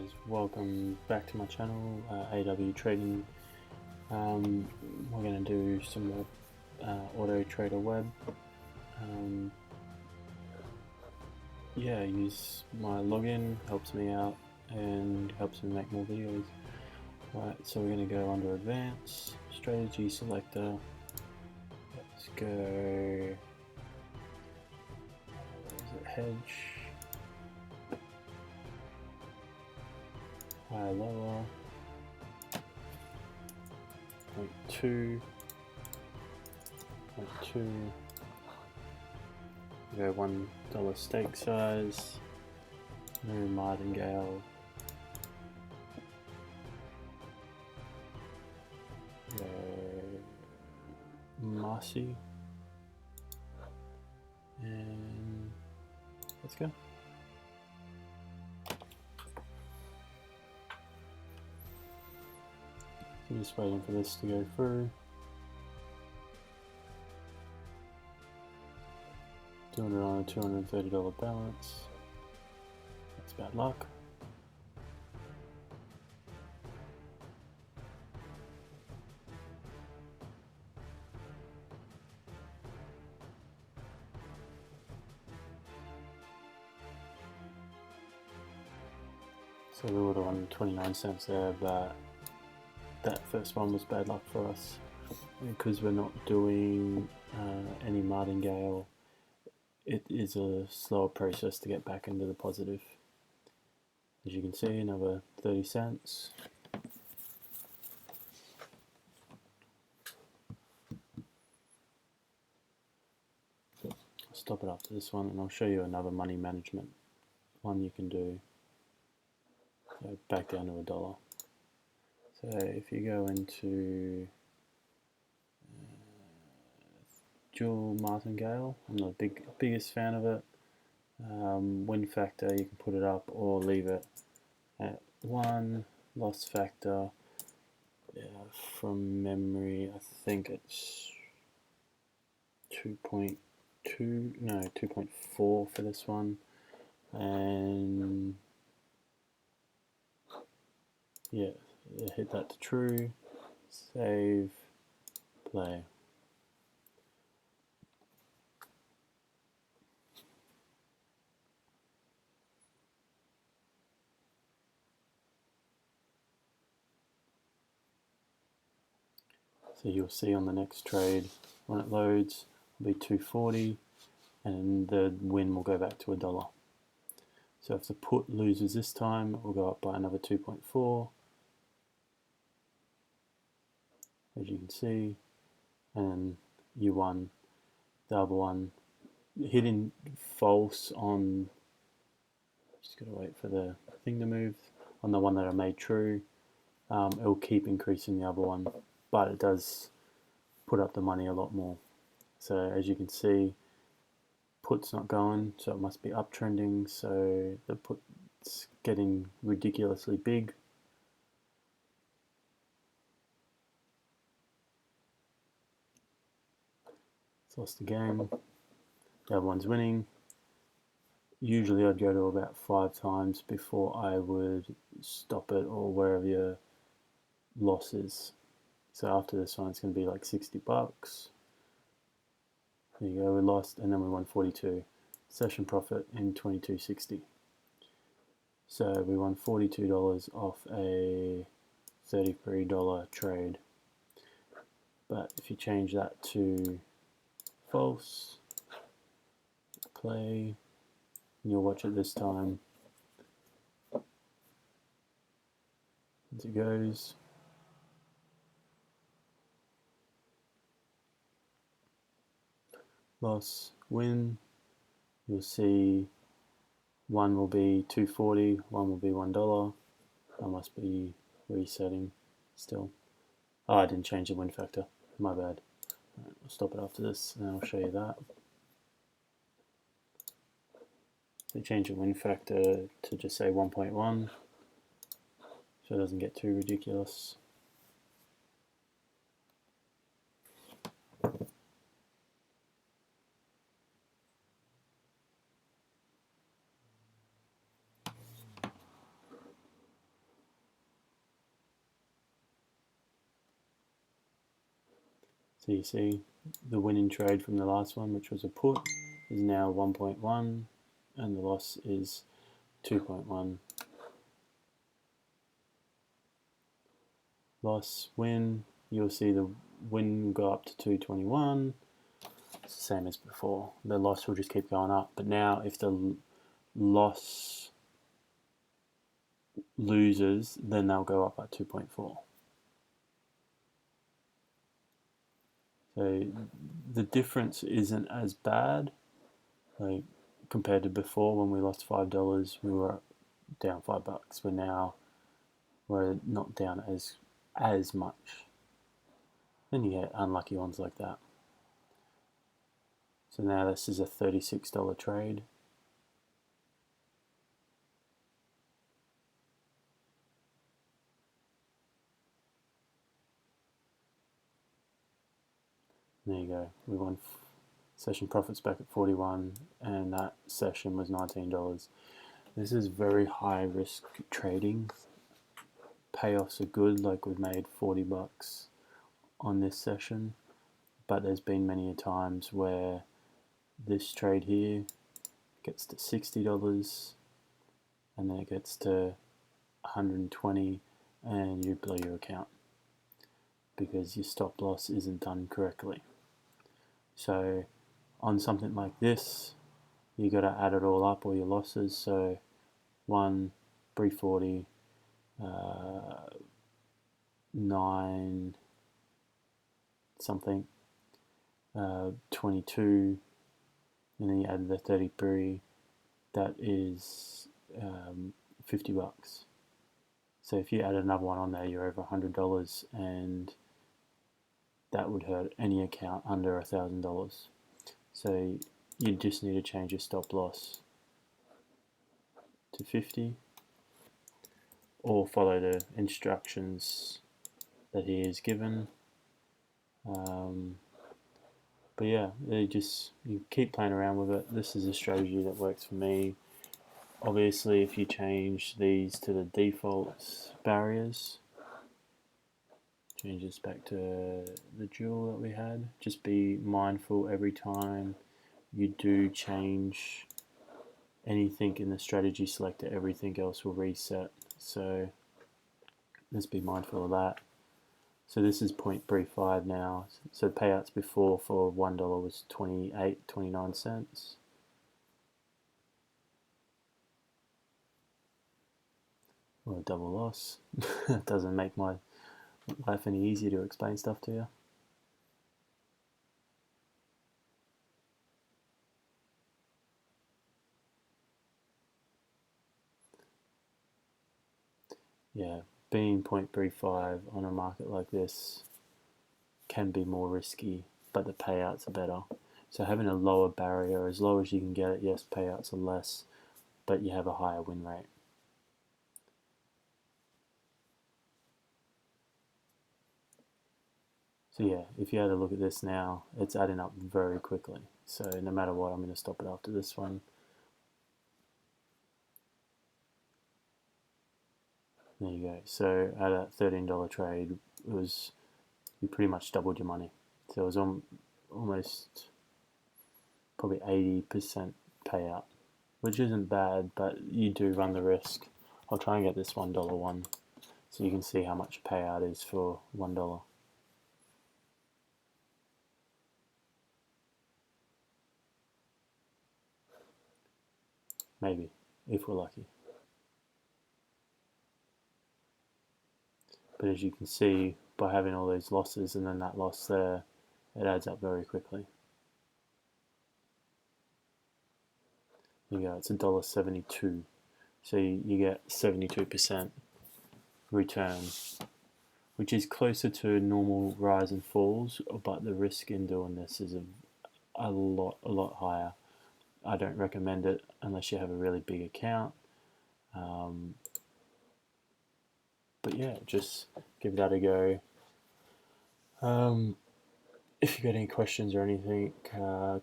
guys, welcome back to my channel, AW Trading. We're going to do some more Auto Trader Web. Yeah, use my login, helps me out and helps me make more videos. Right, so we're going to go under Advanced, Strategy Selector. Let's go, where is it, Hedge. Higher, lower, 0.2, 0.2, go $1 stake size, no martingale, go Marcy, and let's go. I'm just waiting for this to go through. Doing it on a $230 balance. That's bad luck. So we would have won 29 cents there, but that first one was bad luck for us because we're not doing any martingale. It is a slower process to get back into the positive. As you can see, another 30 cents. I'll stop it after this one and I'll show you another money management one you can do. So back down to $1. So if you go into dual martingale, I'm not the biggest fan of it. Win factor, you can put it up or leave it at 1. Loss factor, from memory, I think it's 2.2, no, 2.4 for this one. And yeah, hit that to true, save, play. So you'll see on the next trade, when it loads, it'll be 240 and the win will go back to $1. So if the put loses this time, it will go up by another 2.4, as you can see, and you won the other one. Hitting false on, just gotta wait for the thing to move, on the one that I made true, it will keep increasing the other one, but it does put up the money a lot more. So as you can see, put's not going, so it must be uptrending, so the put's getting ridiculously big. It's lost the game. The other one's winning. Usually I'd go to about 5 times before I would stop it or wherever your loss is. So after this one it's going to be like 60 bucks. There you go, we lost and then we won 42. Session profit in 22.60. So we won $42 off a $33 trade. But if you change that to false, play, and you'll watch it this time as it goes. Loss, win, you'll see one will be 240, one will be $1. I must be resetting still. Oh, I didn't change the win factor, my bad. Right, I'll stop it after this and I'll show you that. So change the win factor to just say 1.1 so it doesn't get too ridiculous. So you see the winning trade from the last one, which was a put, is now 1.1 and the loss is 2.1. Loss, win, you'll see the win go up to 221. It's the same as before. The loss will just keep going up. But now if the loss loses, then they'll go up by 2.4. So the difference isn't as bad, like compared to before when we lost $5, we were down $5. We're not down as much. Then you get unlucky ones like that. So now this is a $36 trade. There you go. We won session profits back at 41, and that session was $19. This is very high risk trading. Payoffs are good, like we've made $40 on this session, but there's been many times where this trade here gets to $60 and then it gets to 120 and you blow your account because your stop loss isn't done correctly. So on something like this, you got to add it all up, all your losses. So 1, 340, 9 something, 22, and then you add the 33. That is $50. So if you add another one on there, you're over $100, and that would hurt any account under $1,000. So you just need to change your stop loss to 50, or follow the instructions that he is given. But yeah, you keep playing around with it. This is a strategy that works for me. Obviously, if you change these to the default barriers, change this back to the jewel that we had. Just be mindful every time you do change anything in the strategy selector, everything else will reset. So let's be mindful of that. So this is 0.35 now. So payouts before for $1 was 28.29 cents. Or a double loss. It doesn't make my life any easier to explain stuff to you. Yeah, being 0.35 on a market like this can be more risky, but the payouts are better. So having a lower barrier, as low as you can get it, yes, payouts are less, but you have a higher win rate. So yeah, if you had a look at this now, it's adding up very quickly. So no matter what, I'm going to stop it after this one. There you go. So at a $13 trade, you pretty much doubled your money. So it was almost probably 80% payout, which isn't bad, but you do run the risk. I'll try and get this $1 one so you can see how much payout is for $1. Maybe, if we're lucky. But as you can see, by having all those losses and then that loss there, it adds up very quickly. There you go, it's $1.72. So you get 72% return, which is closer to normal rise and falls, but the risk in doing this is a lot higher. I don't recommend it unless you have a really big account. But yeah, just give that a go. If you've got any questions or anything,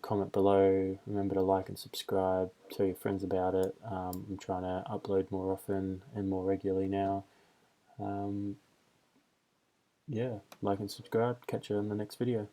comment below. Remember to like and subscribe. Tell your friends about it. I'm trying to upload more often and more regularly now. Yeah, like and subscribe. Catch you in the next video.